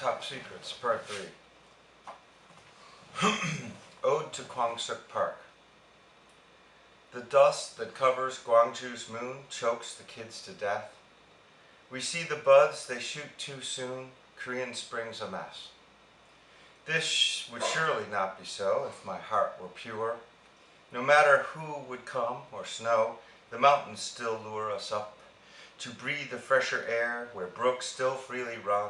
Top Secrets, Part 3. Ode to Kwangsuk Park. The dust that covers Gwangju's moon chokes the kids to death. We see the buds they shoot too soon, Korean spring's a mess. This would surely not be so if my heart were pure. No matter who would come or snow, the mountains still lure us up to breathe the fresher air where brooks still freely run,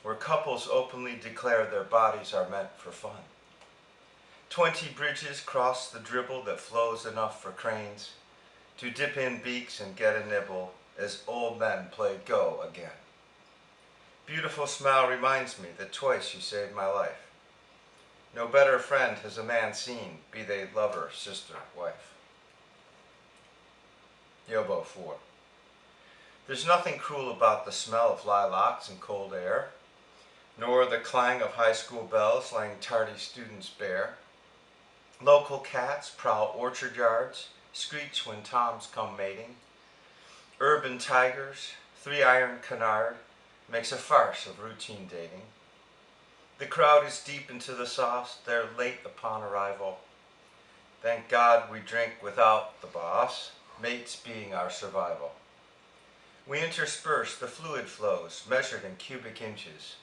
where couples openly declare their bodies are meant for fun. 20 bridges cross the dribble that flows enough for cranes to dip in beaks and get a nibble as old men play go again. Beautiful smile reminds me that twice you saved my life. No better friend has a man seen, be they lover, sister, wife. Yobo 4. There's nothing cruel about the smell of lilacs and cold air, nor the clang of high school bells laying tardy students bare. Local cats prowl orchard yards, screech when toms come mating. Urban tigers, 3-iron canard, makes a farce of routine dating. The crowd is deep into the sauce, they're late upon arrival. Thank God we drink without the boss, mates being our survival. We intersperse the fluid flows, measured in cubic inches.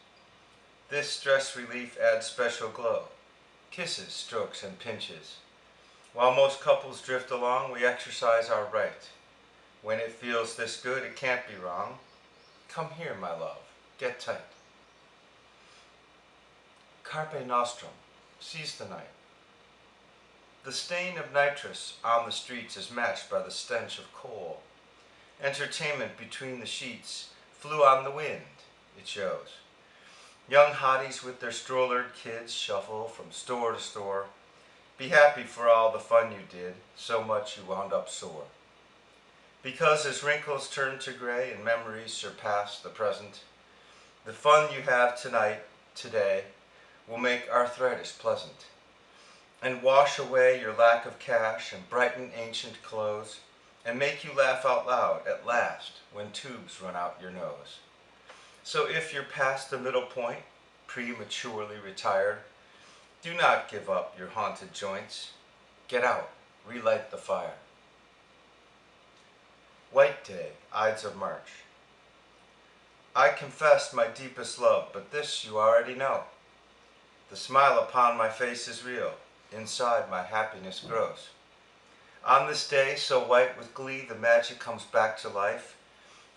This stress relief adds special glow, kisses, strokes, and pinches. While most couples drift along, we exercise our right. When it feels this good, it can't be wrong. Come here, my love, get tight. Carpe nostrum, seize the night. The stain of nitrous on the streets is matched by the stench of coal. Entertainment between the sheets flew on the wind, it shows. Young hotties with their strollered kids shuffle from store to store. Be happy for all the fun you did, so much you wound up sore. Because as wrinkles turn to gray and memories surpass the present, the fun you have tonight, today, will make arthritis pleasant, and wash away your lack of cash and brighten ancient clothes, and make you laugh out loud at last when tubes run out your nose. So if you're past the middle point, prematurely retired, do not give up your haunted joints. Get out, relight the fire. White Day, Ides of March. I confessed my deepest love, but this you already know. The smile upon my face is real, inside my happiness grows. On this day, so white with glee, the magic comes back to life.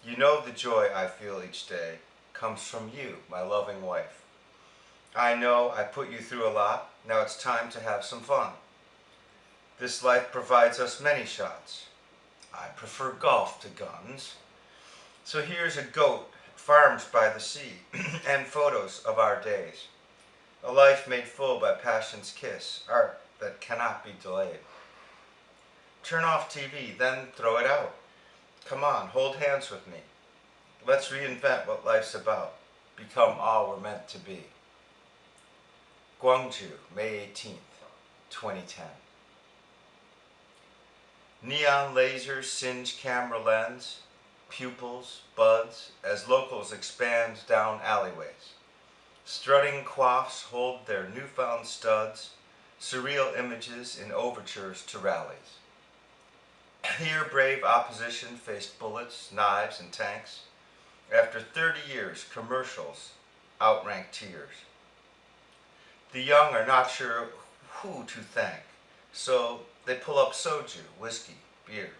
You know the joy I feel each day comes from you, my loving wife. I know I put you through a lot, now it's time to have some fun. This life provides us many shots. I prefer golf to guns. So here's a goat, farms by the sea, and photos of our days. A life made full by passion's kiss, art that cannot be delayed. Turn off TV, then throw it out. Come on, hold hands with me. Let's reinvent what life's about, become all we're meant to be. Gwangju, May 18th, 2010. Neon lasers singe camera lens, pupils, buds, as locals expand down alleyways. Strutting coiffs hold their newfound studs, surreal images in overtures to rallies. Here brave opposition faced bullets, knives, and tanks. After 30 years, commercials outrank tears. The young are not sure who to thank, so they pull up soju, whiskey, beer.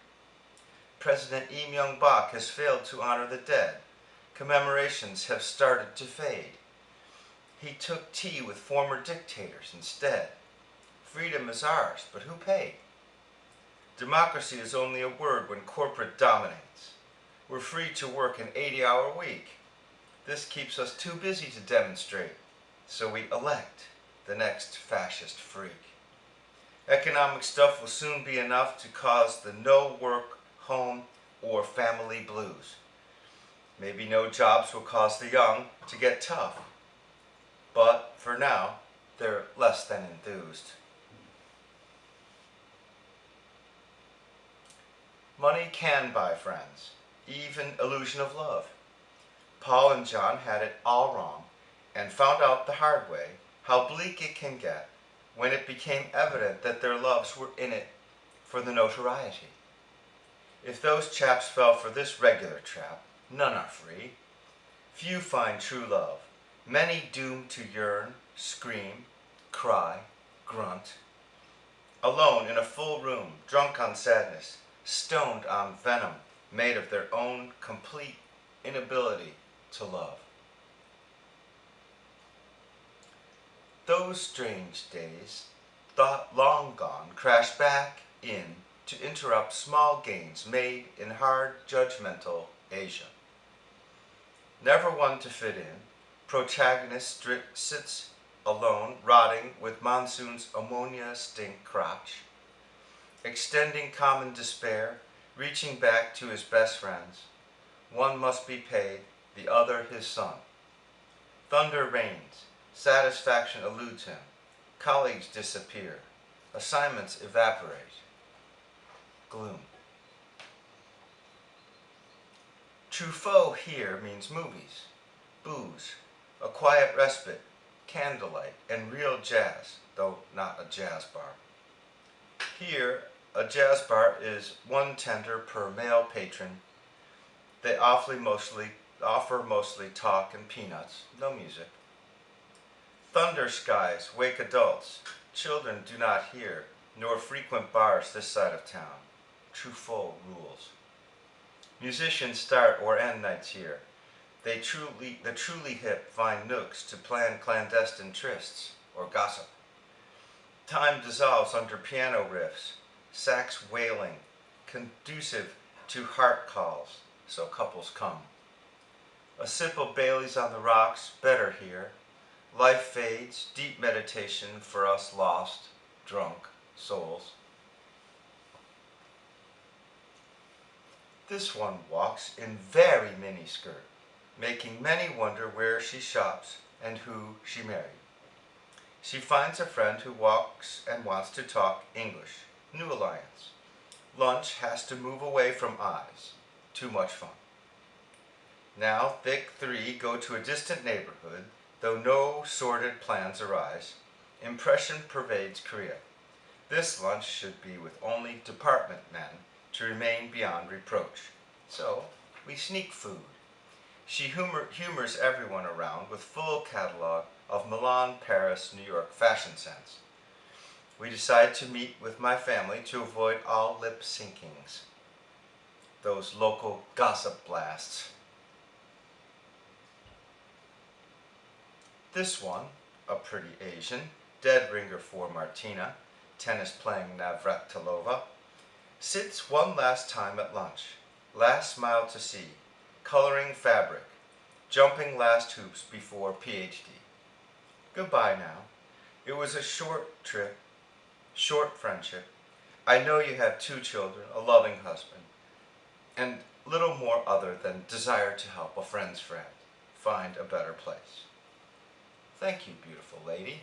President Lee Myung-bak has failed to honor the dead. Commemorations have started to fade. He took tea with former dictators instead. Freedom is ours, but who paid? Democracy is only a word when corporate dominates. We're free to work an 80-hour week. This keeps us too busy to demonstrate, so we elect the next fascist freak. Economic stuff will soon be enough to cause the no work, home, or family blues. Maybe no jobs will cause the young to get tough, but for now, they're less than enthused. Money can buy friends, even illusion of love. Paul and John had it all wrong. and found out the hard way how bleak it can get when it became evident that their loves were in it for the notoriety. If those chaps fell for this regular trap, none are free. Few find true love, many doomed to yearn, scream, cry, grunt. Alone in a full room, drunk on sadness, stoned on venom, made of their own complete inability to love. Those strange days, thought long gone, crash back in to interrupt small gains made in hard, judgmental Asia. Never one to fit in, protagonist sits alone, rotting with monsoon's ammonia stink crotch, extending common despair, reaching back to his best friends. One must be paid, the other his son. Thunder rains, satisfaction eludes him, colleagues disappear, assignments evaporate. Gloom. Truffaut here means movies, booze, a quiet respite, candlelight, and real jazz, though not a jazz bar. Here, a jazz bar is one tender per male patron. They offer mostly talk and peanuts, no music. Thunder skies wake adults. Children do not hear, nor frequent bars this side of town. Truffaut rules. Musicians start or end nights here. The truly hip find nooks to plan clandestine trysts or gossip. Time dissolves under piano riffs, sax wailing, conducive to heart calls, so couples come. A sip of Bailey's on the rocks, better here. Life fades, deep meditation for us lost, drunk souls. This one walks in very miniskirt, making many wonder where she shops and who she married. She finds a friend who walks and wants to talk English. New alliance. Lunch has to move away from eyes. Too much fun. Now thick three go to a distant neighborhood, though no sordid plans arise. Impression pervades Korea. This lunch should be with only department men to remain beyond reproach. So we sneak food. She humors everyone around with full catalog of Milan, Paris, New York fashion sense. We decide to meet with my family to avoid all lip syncings. Those local gossip blasts. This one, a pretty Asian, dead ringer for Martina, tennis playing Navratilova, sits one last time at lunch, last smile to see, coloring fabric, jumping last hoops before PhD. Goodbye now. It was a short trip, short friendship. I know you have 2 children, a loving husband, and little more other than desire to help a friend's friend find a better place. Thank you, beautiful lady.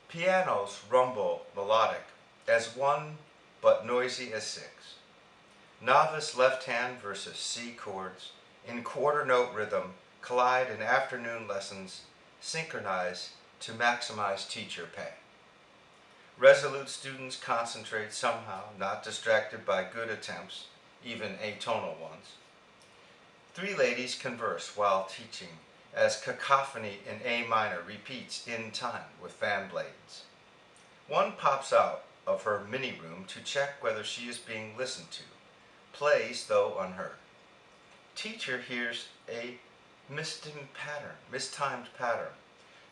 Pianos rumble melodic as one but noisy as 6. Novice left hand versus C chords in quarter note rhythm collide in afternoon lessons, synchronize to maximize teacher pay. Resolute students concentrate somehow, not distracted by good attempts, even atonal ones. 3 ladies converse while teaching, as cacophony in A minor repeats in time with fan blades. One pops out of her mini-room to check whether she is being listened to, plays though unheard. Teacher hears a mistimed pattern,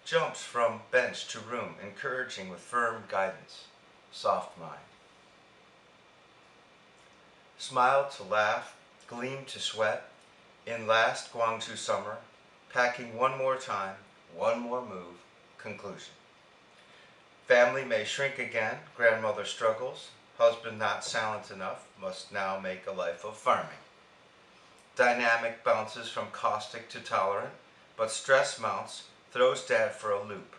jumps from bench to room, encouraging with firm guidance, soft mind. Smile to laugh, gleam to sweat, in last Guangzhou summer, packing one more time, one more move, conclusion. Family may shrink again, grandmother struggles, husband not silent enough, must now make a life of farming. Dynamic bounces from caustic to tolerant, but stress mounts, throws dad for a loop.